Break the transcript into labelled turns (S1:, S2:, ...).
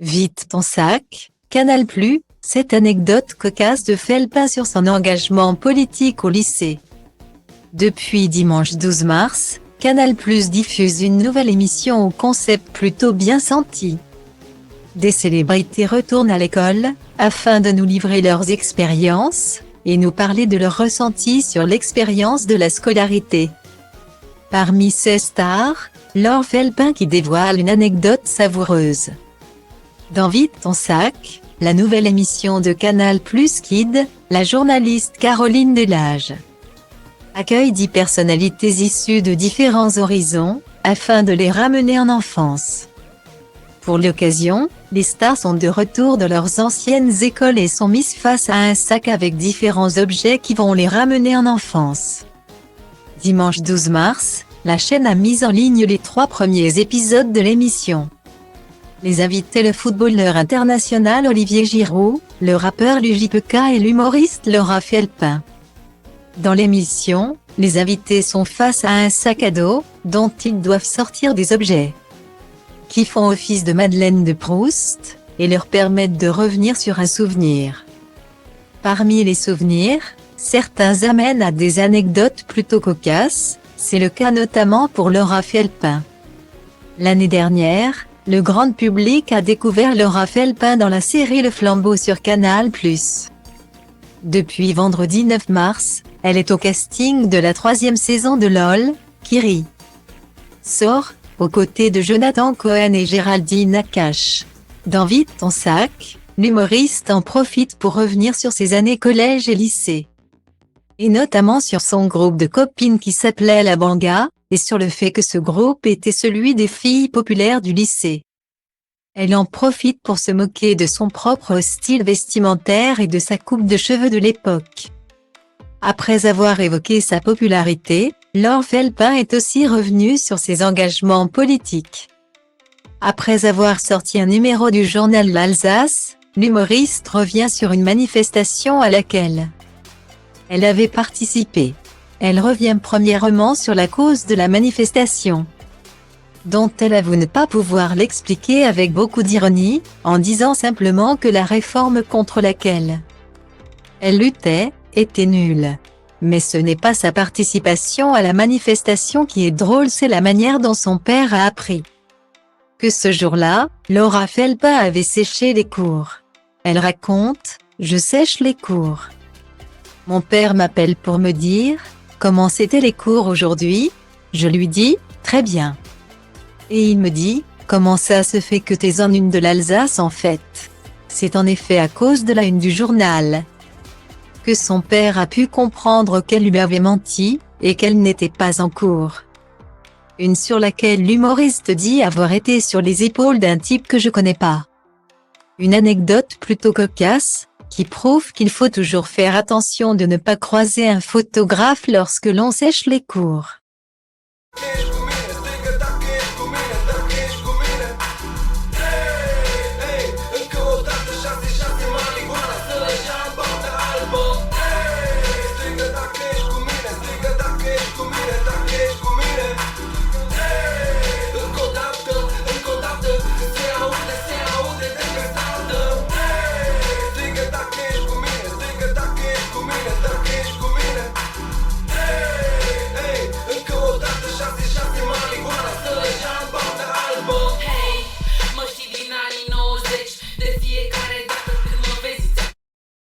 S1: Vide ton sac, Canal+, cette anecdote cocasse de Felpin sur son engagement politique au lycée. Depuis dimanche 12 mars, Canal+ diffuse une nouvelle émission au concept plutôt bien senti. Des célébrités retournent à l'école, afin de nous livrer leurs expériences, et nous parler de leurs ressentis sur l'expérience de la scolarité. Parmi ces stars, Laure Felpin qui dévoile une anecdote savoureuse. Dans Vide ton sac, la nouvelle émission de Canal+ Kids, la journaliste Caroline Delage accueille 10 personnalités issues de différents horizons, afin de les ramener en enfance. Pour l'occasion, les stars sont de retour de leurs anciennes écoles et sont mises face à un sac avec différents objets qui vont les ramener en enfance. Dimanche 12 mars, la chaîne a mis en ligne les 3 premiers épisodes de l'émission. Les invités le footballeur international Olivier Giroud, le rappeur LuJPK et l'humoriste Laura Felpin. Dans l'émission, les invités sont face à un sac à dos, dont ils doivent sortir des objets qui font office de Madeleine de Proust, et leur permettent de revenir sur un souvenir. Parmi les souvenirs, certains amènent à des anecdotes plutôt cocasses, c'est le cas notamment pour Laura Felpin. L'année dernière, le grand public a découvert Laura Felpin dans la série Le Flambeau sur Canal+. Depuis vendredi 9 mars, elle est au casting de la 3e saison de LOL, qui rit. Sort, aux côtés de Jonathan Cohen et Géraldine Nakache. Dans Vide ton sac, l'humoriste en profite pour revenir sur ses années collège et lycée. Et notamment sur son groupe de copines qui s'appelait La Banga, et sur le fait que ce groupe était celui des filles populaires du lycée. Elle en profite pour se moquer de son propre style vestimentaire et de sa coupe de cheveux de l'époque. Après avoir évoqué sa popularité, Laure Felpin est aussi revenue sur ses engagements politiques. Après avoir sorti un numéro du journal L'Alsace, l'humoriste revient sur une manifestation à laquelle elle avait participé. Elle revient premièrement sur la cause de la manifestation, dont elle avoue ne pas pouvoir l'expliquer avec beaucoup d'ironie, en disant simplement que la réforme contre laquelle elle luttait était nulle. Mais ce n'est pas sa participation à la manifestation qui est drôle, c'est la manière dont son père a appris que ce jour-là, Laura Felpin avait séché les cours. Elle raconte « Je sèche les cours. Mon père m'appelle pour me dire « Comment c'était les cours aujourd'hui ?» Je lui dis « Très bien. » Et il me dit « Comment ça se fait que t'es en une de l'Alsace en fait ?» C'est en effet à cause de la une du journal que son père a pu comprendre qu'elle lui avait menti, et qu'elle n'était pas en cours. Une sur laquelle l'humoriste dit avoir été sur les épaules d'un type que je connais pas. Une anecdote plutôt cocasse, qui prouve qu'il faut toujours faire attention de ne pas croiser un photographe lorsque l'on sèche les cours.
S2: Hey, mă știi din anii 90 de fiecare dată